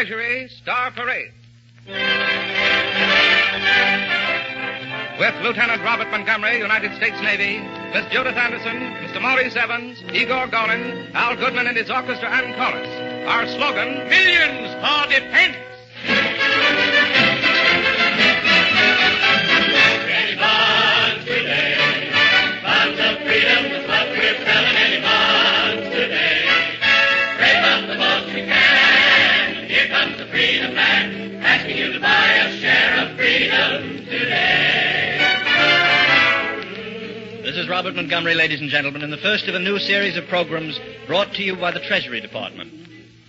Treasury Star Parade. With Lieutenant Robert Montgomery, United States Navy, Miss Judith Anderson, Mr. Maurice Evans, Igor Gorin, Al Goodman and his orchestra and chorus. Our slogan, Millions for Defense. Any bonds today, bonds of freedom is what we're selling. Any bonds today, scrape up the most we can. Here comes the Freedom Man, asking you to buy a share of freedom today. This is Robert Montgomery, ladies and gentlemen, in the first of a new series of programs brought to you by the Treasury Department.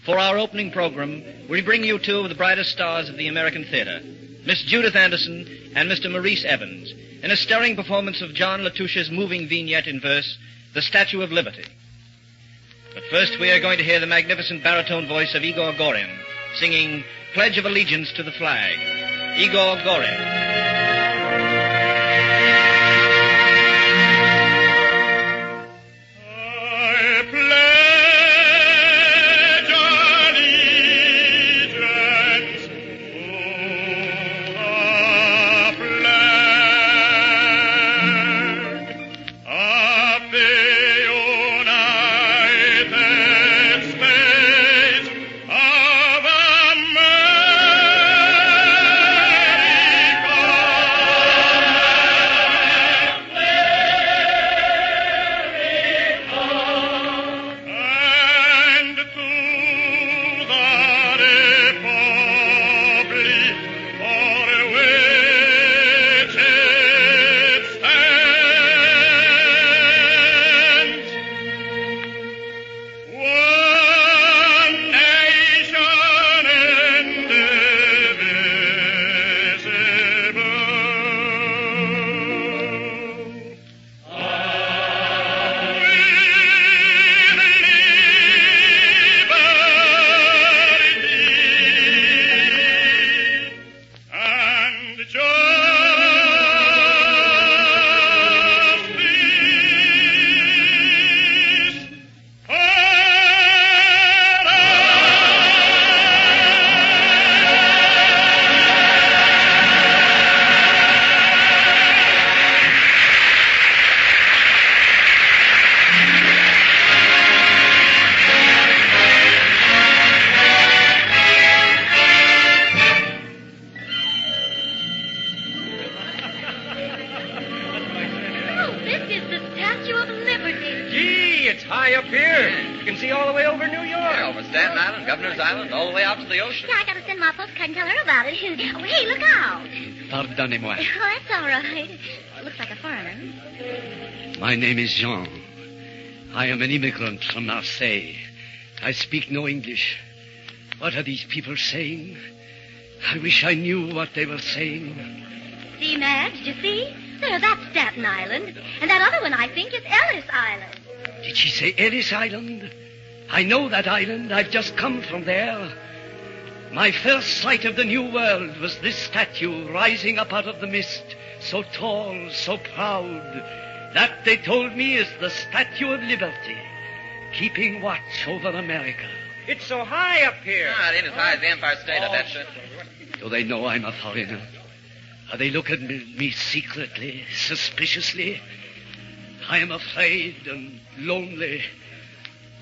For our opening program, we bring you two of the brightest stars of the American theater, Miss Judith Anderson and Mr. Maurice Evans, in a stirring performance of John Latouche's moving vignette in verse, The Statue of Liberty. But first we are going to hear the magnificent baritone voice of Igor Gorin, singing Pledge of Allegiance to the Flag. Igor Gorin. Pardonnez-moi. Oh, that's all right. Looks like a foreigner. My name is Jean. I am an immigrant from Marseille. I speak no English. What are these people saying? I wish I knew what they were saying. See, Madge, did you see? There, that's Staten Island. And that other one, I think, is Ellis Island. Did she say Ellis Island? I know that island. I've just come from there. My first sight of the New World was this statue rising up out of the mist, so tall, so proud. That, they told me, is the Statue of Liberty, keeping watch over America. It's so high up here. No, it ain't as high as the Empire State, I bet you. Do they know I'm a foreigner? Are they looking at me secretly, suspiciously? I am afraid and lonely.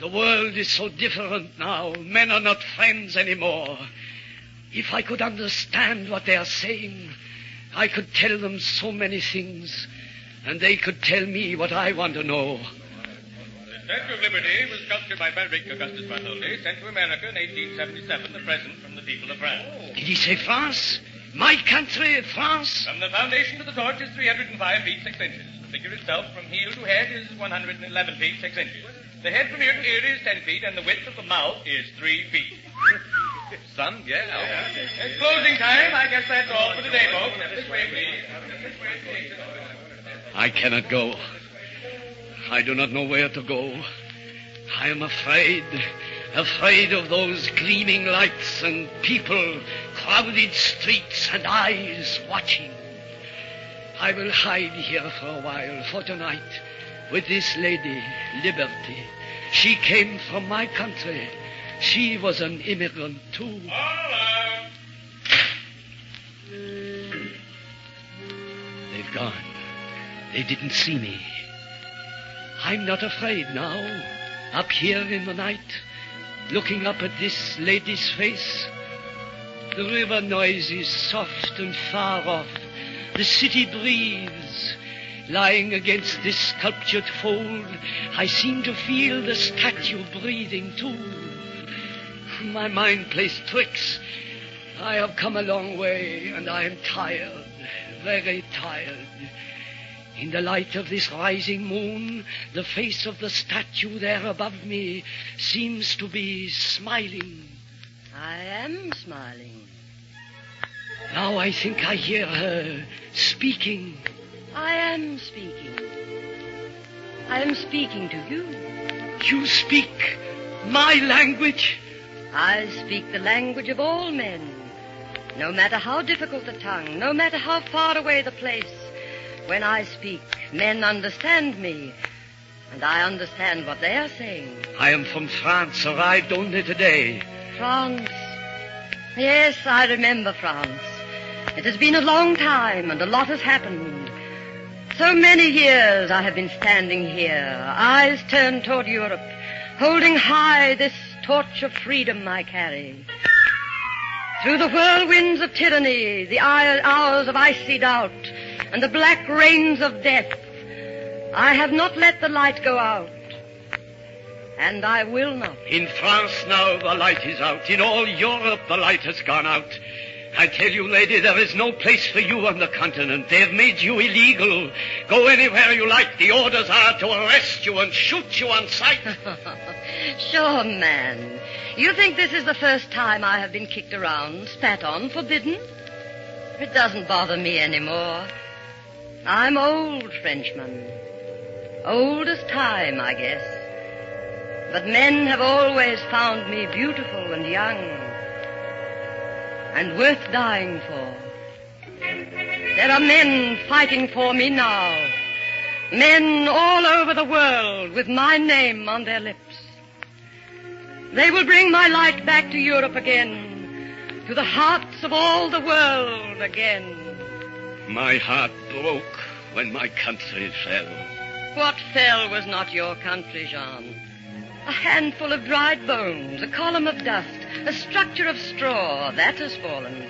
The world is so different now. Men are not friends anymore. If I could understand what they are saying, I could tell them so many things, and they could tell me what I want to know. The Statue of Liberty was sculptured by Frederick Augustus Bartholdi, sent to America in 1877, a present from the people of France. Did he say France? My country, France? From the foundation to the torch is 305 feet 6 inches. The figure itself, from heel to head, is 111 feet 6 inches. The head from ear to ear is 10 feet, and the width of the mouth is 3 feet. Some, yeah. It's closing time. I guess that's all for today, folks. This way, please. I cannot go. I do not know where to go. I am afraid of those gleaming lights and people, crowded streets and eyes watching. I will hide here for a while, for tonight, with this lady, Liberty. She came from my country, She was an immigrant, too. Hola! They've gone. They didn't see me. I'm not afraid now. Up here in the night, looking up at this lady's face. The river noise is soft and far off. The city breathes. Lying against this sculptured fold, I seem to feel the statue breathing too. My mind plays tricks. I have come a long way, and I am tired, very tired. In the light of this rising moon, the face of the statue there above me seems to be smiling. I am smiling. Now I think I hear her speaking. I am speaking. I am speaking to you. You speak my language? I speak the language of all men. No matter how difficult the tongue, no matter how far away the place, when I speak, men understand me, and I understand what they are saying. I am from France, arrived only today. France. Yes, I remember France. It has been a long time, and a lot has happened. So many years I have been standing here, eyes turned toward Europe, holding high this torch of freedom I carry. Through the whirlwinds of tyranny, the hours of icy doubt, and the black rains of death, I have not let the light go out. And I will not. In France now the light is out. In all Europe the light has gone out. I tell you, lady, there is no place for you on the continent. They have made you illegal. Go anywhere you like. The orders are to arrest you and shoot you on sight. Sure, man. You think this is the first time I have been kicked around, spat on, forbidden? It doesn't bother me anymore. I'm old, Frenchman. Old as time, I guess. But men have always found me beautiful and young, and worth dying for. There are men fighting for me now. Men all over the world with my name on their lips. They will bring my light back to Europe again, to the hearts of all the world again. My heart broke when my country fell. What fell was not your country, Jean. A handful of dried bones, a column of dust, a structure of straw, that has fallen.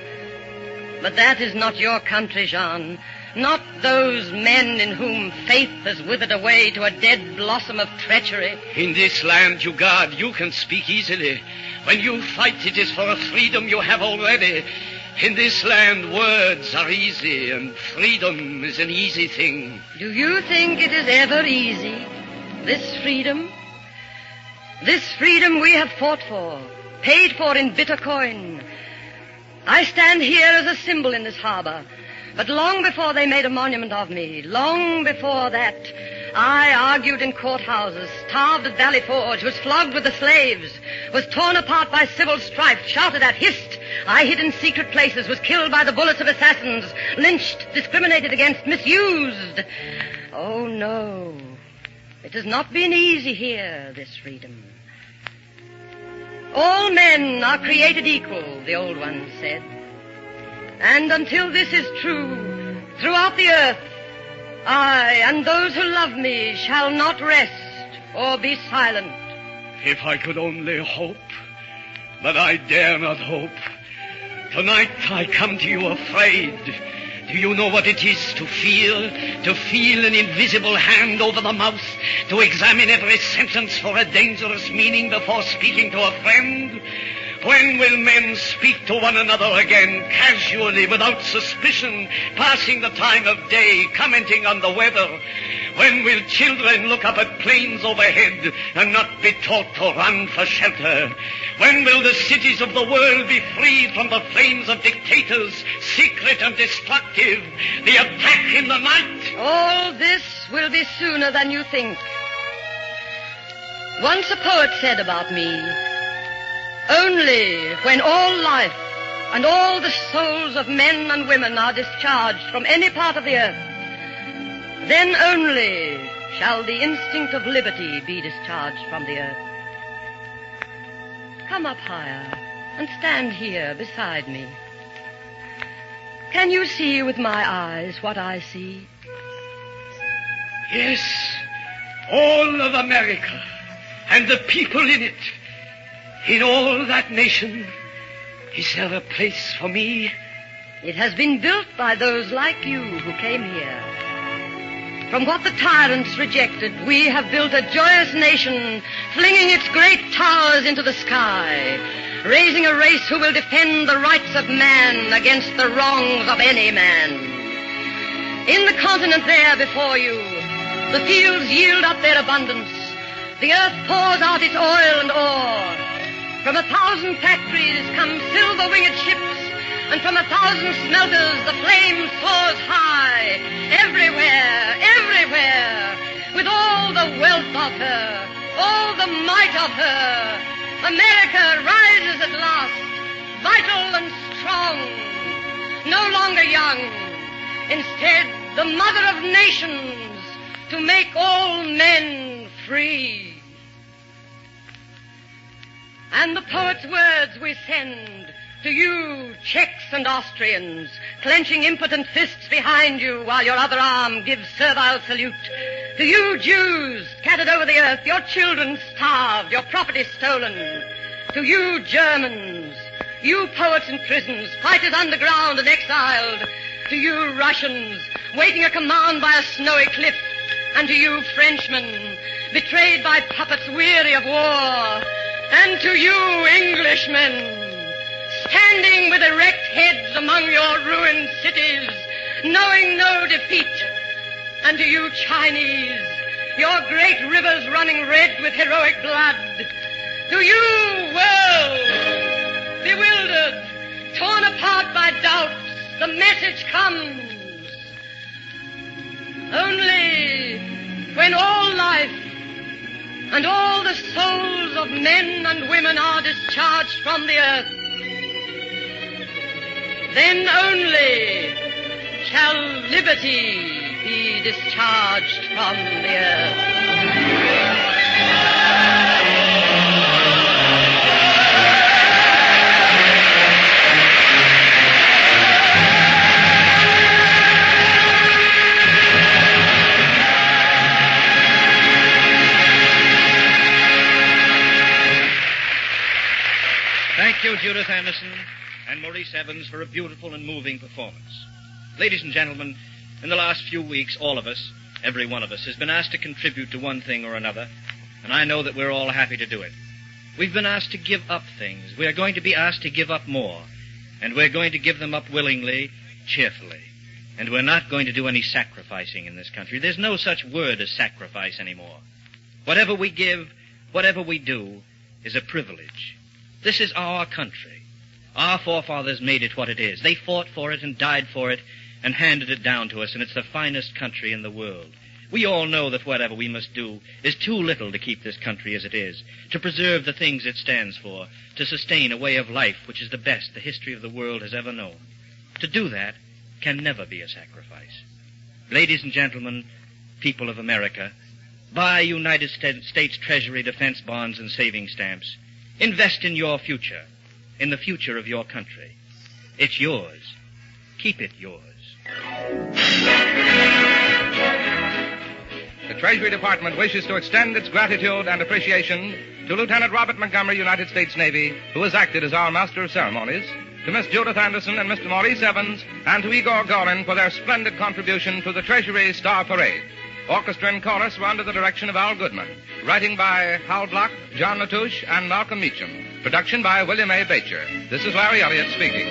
But that is not your country, Jean. Not those men in whom faith has withered away to a dead blossom of treachery. In this land you guard, you can speak easily. When you fight, it is for a freedom you have already. In this land, words are easy, and freedom is an easy thing. Do you think it is ever easy, this freedom? This freedom we have fought for, paid for in bitter coin. I stand here as a symbol in this harbor, but long before they made a monument of me, long before that, I argued in courthouses, starved at Valley Forge, was flogged with the slaves, was torn apart by civil strife, shouted at, hissed. I hid in secret places, was killed by the bullets of assassins, lynched, discriminated against, misused. Oh, no. It has not been easy here, this freedom. All men are created equal, the old ones said. And until this is true, throughout the earth, I and those who love me shall not rest or be silent. If I could only hope, but I dare not hope. Tonight I come to you afraid. Do you know what it is to feel? To feel an invisible hand over the mouth, to examine every sentence for a dangerous meaning before speaking to a friend? When will men speak to one another again, casually, without suspicion, passing the time of day, commenting on the weather? When will children look up at planes overhead and not be taught to run for shelter? When will the cities of the world be freed from the flames of dictators, secret and destructive, the attack in the night? All this will be sooner than you think. Once a poet said about me, only when all life and all the souls of men and women are discharged from any part of the earth, then only shall the instinct of liberty be discharged from the earth. Come up higher and stand here beside me. Can you see with my eyes what I see? Yes, all of America and the people in it. In all that nation, is there a place for me? It has been built by those like you who came here. From what the tyrants rejected, we have built a joyous nation, flinging its great towers into the sky, raising a race who will defend the rights of man against the wrongs of any man. In the continent there before you, the fields yield up their abundance. The earth pours out its oil and ore. From 1,000 factories come silver-winged ships, and from 1,000 smelters the flame soars high. Everywhere, everywhere, with all the wealth of her, all the might of her, America rises at last, vital and strong, no longer young. Instead, the mother of nations, to make all men free. And the poet's words we send to you, Czechs and Austrians, clenching impotent fists behind you while your other arm gives servile salute. To you, Jews, scattered over the earth, your children starved, your property stolen. To you, Germans, you poets in prisons, fighters underground and exiled. To you, Russians, waiting a command by a snowy cliff. And to you, Frenchmen, betrayed by puppets weary of war. And to you, Englishmen, standing with erect heads among your ruined cities, knowing no defeat. And to you, Chinese, your great rivers running red with heroic blood. To you, world, bewildered, torn apart by doubts, the message comes. Only when all life and all the souls of men and women are discharged from the earth, then only shall liberty be discharged from the earth. Thank you, Judith Anderson and Maurice Evans, for a beautiful and moving performance. Ladies and gentlemen, in the last few weeks, all of us, every one of us, has been asked to contribute to one thing or another, and I know that we're all happy to do it. We've been asked to give up things. We're going to be asked to give up more, and we're going to give them up willingly, cheerfully. And we're not going to do any sacrificing in this country. There's no such word as sacrifice anymore. Whatever we give, whatever we do, is a privilege. This is our country. Our forefathers made it what it is. They fought for it and died for it and handed it down to us, and it's the finest country in the world. We all know that whatever we must do is too little to keep this country as it is, to preserve the things it stands for, to sustain a way of life which is the best the history of the world has ever known. To do that can never be a sacrifice. Ladies and gentlemen, people of America, buy United States Treasury defense bonds and saving stamps. Invest in your future, in the future of your country. It's yours. Keep it yours. The Treasury Department wishes to extend its gratitude and appreciation to Lieutenant Robert Montgomery, United States Navy, who has acted as our Master of Ceremonies, to Miss Judith Anderson and Mr. Maurice Evans, and to Igor Gorin for their splendid contribution to the Treasury Star Parade. Orchestra and chorus were under the direction of Al Goodman. Writing by Hal Block, John Latouche, and Malcolm Meacham. Production by William A. Bacher. This is Larry Elliott speaking.